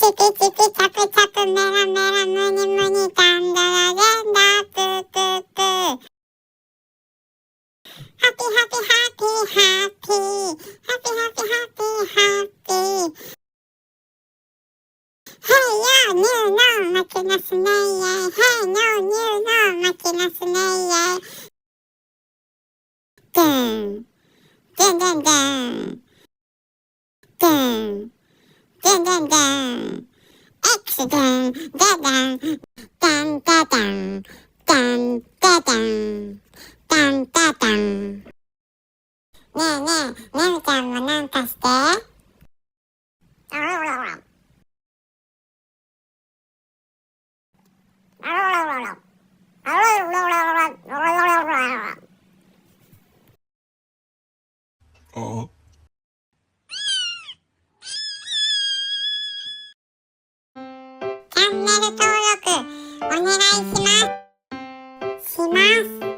チピチピチャプチャプメラメラムニムニタンダラレンダプープープー。ハピハピハピハピハピハピハピハピ。Hey yo, new no, 負けなすねイエイ。Hey no, new no, 負けなすねイエイ。ドゥン、ドゥンドゥンドゥン。ドゥン、ドゥンドゥンドゥン。X ドゥン、ダダン、ダンダダン、ダンダダン、ダンダダン。ねえねえ、ねむちゃんもなんかして。あらららら。あらららら。あらららら。あらららら。あチャンネル登録お願いします。